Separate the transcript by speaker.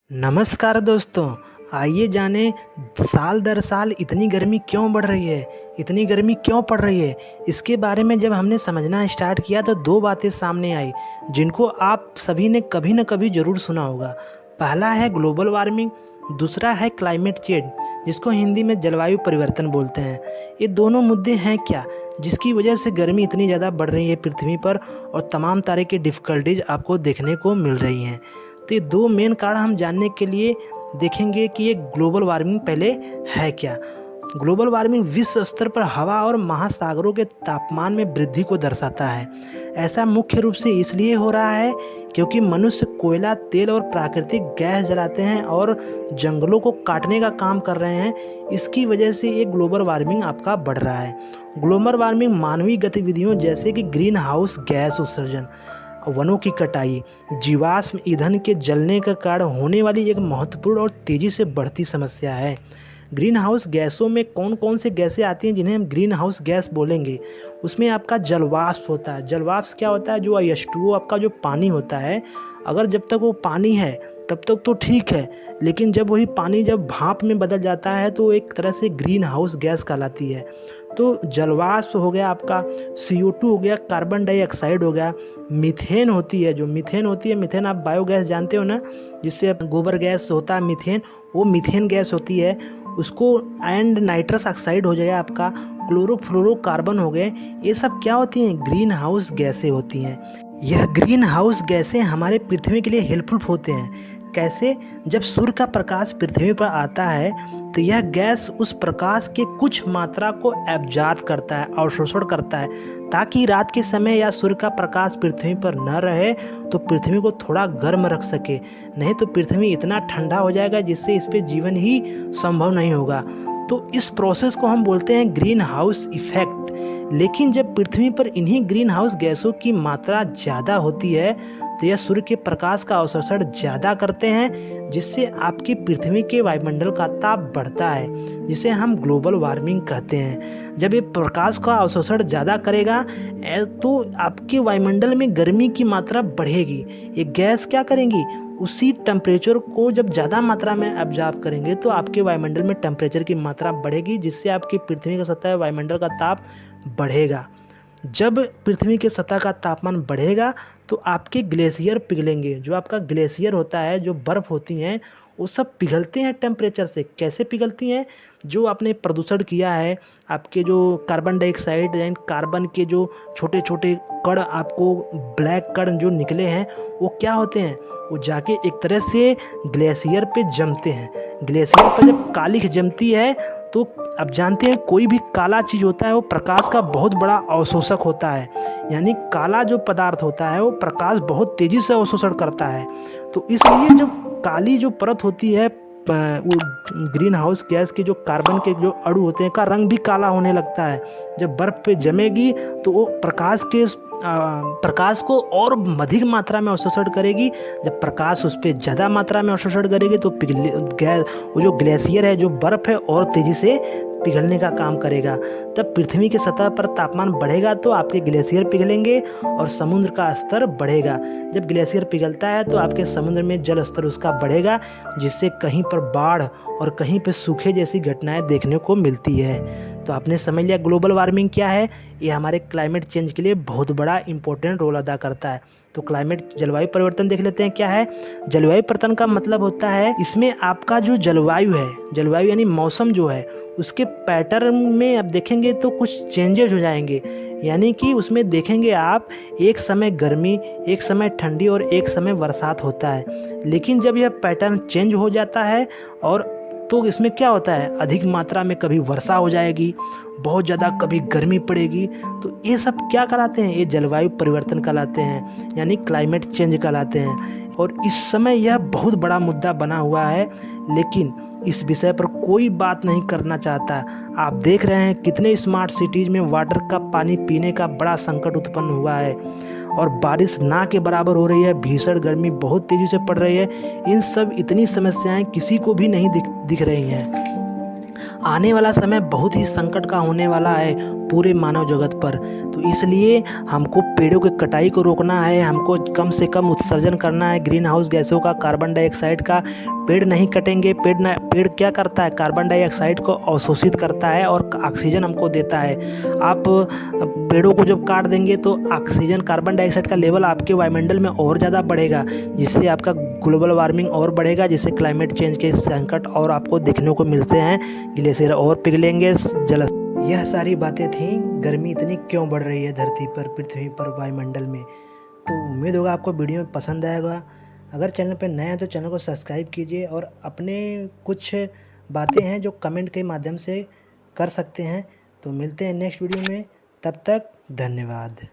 Speaker 1: नमस्कार दोस्तों। आइए जाने साल दर साल इतनी गर्मी क्यों बढ़ रही है, इतनी गर्मी क्यों पड़ रही है। इसके बारे में जब हमने समझना स्टार्ट किया तो दो बातें सामने आई जिनको आप सभी ने कभी न कभी ज़रूर सुना होगा। पहला है ग्लोबल वार्मिंग, दूसरा है क्लाइमेट चेंज जिसको हिंदी में जलवायु परिवर्तन बोलते हैं। ये दोनों मुद्दे हैं क्या जिसकी वजह से गर्मी इतनी ज़्यादा बढ़ रही है पृथ्वी पर और तमाम तरह की डिफ़िकल्टीज आपको देखने को मिल रही हैं। तो ये दो मेन कारण हम जानने के लिए देखेंगे कि ये ग्लोबल वार्मिंग पहले है क्या। ग्लोबल वार्मिंग विश्व स्तर पर हवा और महासागरों के तापमान में वृद्धि को दर्शाता है। ऐसा मुख्य रूप से इसलिए हो रहा है क्योंकि मनुष्य कोयला, तेल और प्राकृतिक गैस जलाते हैं और जंगलों को काटने का काम कर रहे हैं। इसकी वजह से ये ग्लोबल वार्मिंग आपका बढ़ रहा है। ग्लोबल वार्मिंग मानवीय गतिविधियों जैसे कि ग्रीन हाउस गैस उत्सर्जन, वनों की कटाई, जीवाश्म ईंधन के जलने के कारण होने वाली एक महत्वपूर्ण और तेज़ी से बढ़ती समस्या है। ग्रीन हाउस गैसों में कौन कौन से गैसें आती हैं जिन्हें हम ग्रीन हाउस गैस बोलेंगे। उसमें आपका जलवाष्प होता है। जलवाष्प क्या होता है? जो H2O आपका जो पानी होता है, अगर जब तक वो पानी है तब तक तो ठीक है, लेकिन जब वही पानी जब भाप में बदल जाता है तो एक तरह से ग्रीन हाउस गैस कहलाती है। तो जलवाष्प हो गया आपका, CO2 हो गया, कार्बन डाइऑक्साइड हो गया, मीथेन होती है। जो मीथेन होती है, मीथेन आप बायोगैस जानते हो ना, जिससे गोबर गैस होता है मीथेन, वो मीथेन गैस होती है उसको। एंड नाइट्रस ऑक्साइड हो जाएगा आपका, क्लोरोफ्लोरोकार्बन हो गए। ये सब क्या होती हैं? ग्रीन हाउस गैसें होती हैं। यह ग्रीन हाउस गैसें हमारे पृथ्वी के लिए हेल्पफुल होते हैं। कैसे? जब सूर्य का प्रकाश पृथ्वी पर आता है तो यह गैस उस प्रकाश के कुछ मात्रा को एब्जॉर्ब करता है, अवशोषण करता है, ताकि रात के समय या सूर्य का प्रकाश पृथ्वी पर न रहे तो पृथ्वी को थोड़ा गर्म रख सके। नहीं तो पृथ्वी इतना ठंडा हो जाएगा जिससे इस पर जीवन ही संभव नहीं होगा। तो इस प्रोसेस को हम बोलते हैं ग्रीन हाउस इफेक्ट। लेकिन जब पृथ्वी पर इन्हीं ग्रीन हाउस गैसों की मात्रा ज़्यादा होती है तो यह सूर्य के प्रकाश का अवशोषण ज़्यादा करते हैं, जिससे आपकी पृथ्वी के वायुमंडल का ताप बढ़ता है, जिसे हम ग्लोबल वार्मिंग कहते हैं। जब ये प्रकाश का अवशोषण ज़्यादा करेगा तो आपके वायुमंडल में गर्मी की मात्रा बढ़ेगी। ये गैस क्या करेंगी? उसी टेम्परेचर को जब ज़्यादा मात्रा में एब्जॉर्ब करेंगे तो आपके वायुमंडल में टेम्परेचर की मात्रा बढ़ेगी, जिससे आपकी पृथ्वी का सतह वायुमंडल का ताप बढ़ेगा। जब पृथ्वी के सतह का तापमान बढ़ेगा तो आपके ग्लेशियर पिघलेंगे। जो आपका ग्लेशियर होता है, जो बर्फ़ होती हैं, वो सब पिघलते हैं टेम्परेचर से। कैसे पिघलती हैं? जो आपने प्रदूषण किया है, आपके जो कार्बन डाइऑक्साइड एंड कार्बन के जो छोटे छोटे कण, आपको ब्लैक कण जो निकले हैं, वो क्या होते हैं? वो जाके एक तरह से ग्लेशियर पे जमते हैं। ग्लेशियर पर जब कालिख जमती है तो अब जानते हैं कोई भी काला चीज़ होता है वो प्रकाश का बहुत बड़ा अवशोषक होता है। यानी काला जो पदार्थ होता है वो प्रकाश बहुत तेज़ी से अवशोषण करता है। तो इसलिए जो काली जो परत होती है, वो ग्रीन हाउस गैस के जो कार्बन के जो अणु होते हैं का रंग भी काला होने लगता है। जब बर्फ़ पे जमेगी तो वो प्रकाश को और अधिक मात्रा में अवशोषण करेगी। जब प्रकाश उस पर ज़्यादा मात्रा में अवशोषण करेगी तो वो जो ग्लेशियर है, जो बर्फ़ है, और तेज़ी से पिघलने का काम करेगा। तब पृथ्वी की सतह पर तापमान बढ़ेगा तो आपके ग्लेशियर पिघलेंगे और समुद्र का स्तर बढ़ेगा। जब ग्लेशियर पिघलता है तो आपके समुद्र में जल स्तर उसका बढ़ेगा, जिससे कहीं पर बाढ़ और कहीं पर सूखे जैसी घटनाएं देखने को मिलती है। तो आपने समझ लिया ग्लोबल वार्मिंग क्या है। ये हमारे क्लाइमेट चेंज के लिए बहुत बड़ा इंपॉर्टेंट रोल अदा करता है। तो क्लाइमेट जलवायु परिवर्तन देख लेते हैं क्या है। जलवायु परिवर्तन का मतलब होता है इसमें आपका जो जलवायु है, जलवायु यानी मौसम जो है, उसके पैटर्न में आप देखेंगे तो कुछ चेंजेज हो जाएंगे। यानी कि उसमें देखेंगे आप एक समय गर्मी, एक समय ठंडी और एक समय बरसात होता है। लेकिन जब यह पैटर्न चेंज हो जाता है और तो इसमें क्या होता है, अधिक मात्रा में कभी वर्षा हो जाएगी, बहुत ज़्यादा कभी गर्मी पड़ेगी। तो ये सब क्या कहलाते हैं? ये जलवायु परिवर्तन कहलाते हैं, यानी क्लाइमेट चेंज कहलाते हैं। और इस समय यह बहुत बड़ा मुद्दा बना हुआ है, लेकिन इस विषय पर कोई बात नहीं करना चाहता। आप देख रहे हैं कितने स्मार्ट सिटीज़ में वाटर का पानी पीने का बड़ा संकट उत्पन्न हुआ है और बारिश ना के बराबर हो रही है, भीषण गर्मी बहुत तेज़ी से पड़ रही है। इन सब इतनी समस्याएं किसी को भी नहीं दिख रही हैं। आने वाला समय बहुत ही संकट का होने वाला है पूरे मानव जगत पर। तो इसलिए हमको पेड़ों की कटाई को रोकना है, हमको कम से कम उत्सर्जन करना है ग्रीन हाउस गैसों का, कार्बन डाइऑक्साइड का। पेड़ नहीं कटेंगे, पेड़ क्या करता है, कार्बन डाइऑक्साइड को अवशोषित करता है और ऑक्सीजन हमको देता है। आप पेड़ों को जब काट देंगे तो ऑक्सीजन, कार्बन डाइऑक्साइड का लेवल आपके वायुमंडल में और ज़्यादा बढ़ेगा, जिससे आपका ग्लोबल वार्मिंग और बढ़ेगा, जिससे क्लाइमेट चेंज के संकट और आपको देखने को मिलते हैं, ग्लेशियर और पिघलेंगे, जल। यह सारी बातें थी, गर्मी इतनी क्यों बढ़ रही है धरती पर, पृथ्वी पर, वायुमंडल में। तो उम्मीद होगा आपको वीडियो पसंद आएगा। अगर चैनल पर नए हैं तो चैनल को सब्सक्राइब कीजिए और अपने कुछ बातें हैं जो कमेंट के माध्यम से कर सकते हैं। तो मिलते हैं नेक्स्ट वीडियो में, तब तक धन्यवाद।